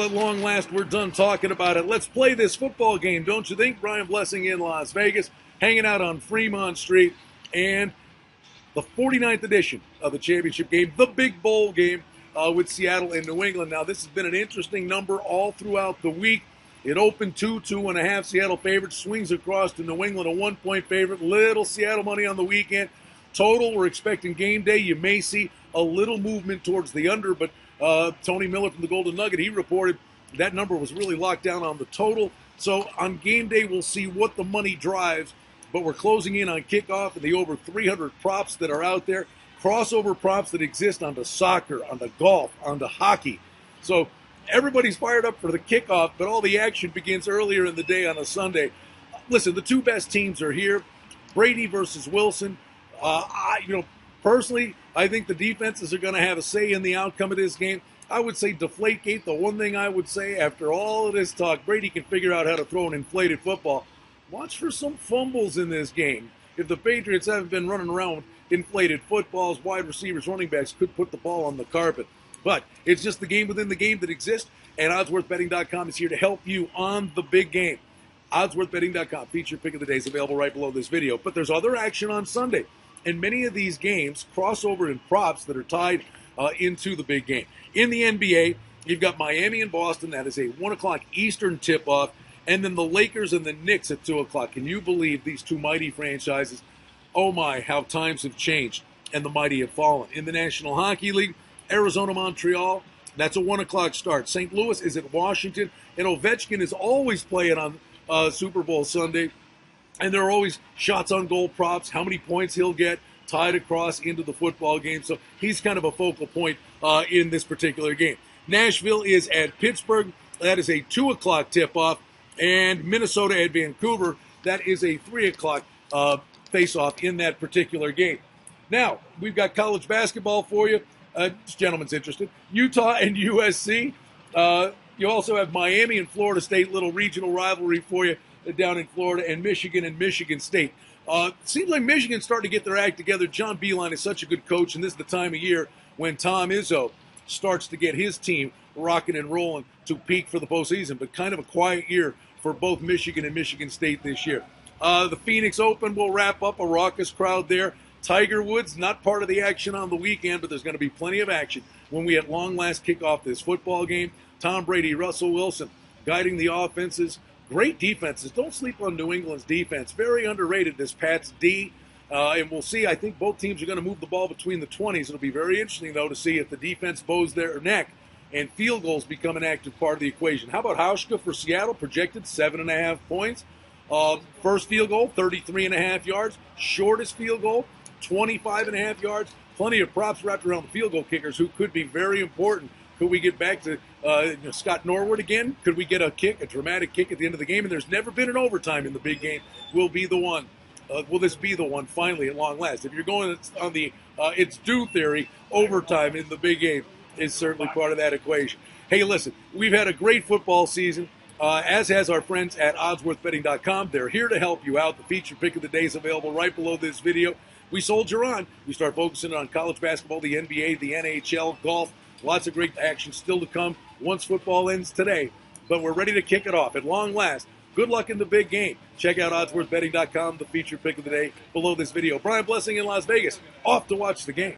Well, at long last, we're done talking about it. Let's play this football game, don't you think? Brian Blessing in Las Vegas, hanging out on Fremont Street, and the 49th edition of the championship game, the big bowl game with Seattle and New England. Now, this has been an interesting number all throughout the week. It opened 2.5 Seattle favorites, swings across to New England, a 1-point favorite. Little Seattle money on the weekend. Total, we're expecting game day. You may see a little movement towards the under, but Tony Miller from the Golden Nugget, he reported that number was really locked down on the total. So on game day, we'll see what the money drives, but we're closing in on kickoff and the over 300 props that are out there, crossover props that exist onto soccer, onto golf, onto hockey. So everybody's fired up for the kickoff, but all the action begins earlier in the day on a Sunday. Listen, the two best teams are here, Brady versus Wilson. Personally, I think the defenses are going to have a say in the outcome of this game. I would say Deflategate. The one thing I would say after all of this talk, Brady can figure out how to throw an inflated football. Watch for some fumbles in this game. If the Patriots haven't been running around with inflated footballs, wide receivers, running backs could put the ball on the carpet. But it's just the game within the game that exists, and OddsWorthBetting.com is here to help you on the big game. OddsWorthBetting.com, feature pick of the day is available right below this video. But there's other action on Sunday. And many of these games crossover in props that are tied into the big game. In the NBA, you've got Miami and Boston. That is a 1 o'clock Eastern tip-off. And then the Lakers and the Knicks at 2 o'clock. Can you believe these two mighty franchises? Oh my, how times have changed and the mighty have fallen. In the National Hockey League, Arizona-Montreal, that's a 1 o'clock start. St. Louis is at Washington. And Ovechkin is always playing on Super Bowl Sunday. And there are always shots on goal props, how many points he'll get tied across into the football game. So he's kind of a focal point in this particular game. Nashville is at Pittsburgh. That is a 2 o'clock tip-off. And Minnesota at Vancouver, that is a 3 o'clock face-off in that particular game. Now, we've got college basketball for you. This gentleman's interested. Utah and USC. You also have Miami and Florida State, little regional rivalry for you down in Florida, and Michigan State. Seems like Michigan's starting to get their act together. John Beilein is such a good coach, and this is the time of year when Tom Izzo starts to get his team rocking and rolling to peak for the postseason, but kind of a quiet year for both Michigan and Michigan State this year. The Phoenix Open will wrap up, a raucous crowd there. Tiger Woods, not part of the action on the weekend, but there's going to be plenty of action when we at long last kick off this football game. Tom Brady, Russell Wilson guiding the offenses. Great defenses. Don't sleep on New England's defense. Very underrated, this Pats D. And we'll see. I think both teams are going to move the ball between the 20s. It'll be very interesting, though, to see if the defense bows their neck and field goals become an active part of the equation. How about Hauschka for Seattle? Projected 7.5 points. First field goal, 33.5 yards. Shortest field goal, 25.5 yards. Plenty of props wrapped around the field goal kickers who could be very important. Could we get back to Scott Norwood again? Could we get a kick, a dramatic kick at the end of the game? And there's never been an overtime in the big game. Will be the one. Will this be the one finally at long last? If you're going on the it's due theory, overtime in the big game is certainly part of that equation. Hey, listen, we've had a great football season, as has our friends at OddsWorthBetting.com. They're here to help you out. The feature pick of the day is available right below this video. We soldier on. We start focusing on college basketball, the NBA, the NHL, golf. Lots of great action still to come once football ends today. But we're ready to kick it off at long last. Good luck in the big game. Check out OddsWorthBetting.com, the feature pick of the day below this video. Brian Blessing in Las Vegas, off to watch the game.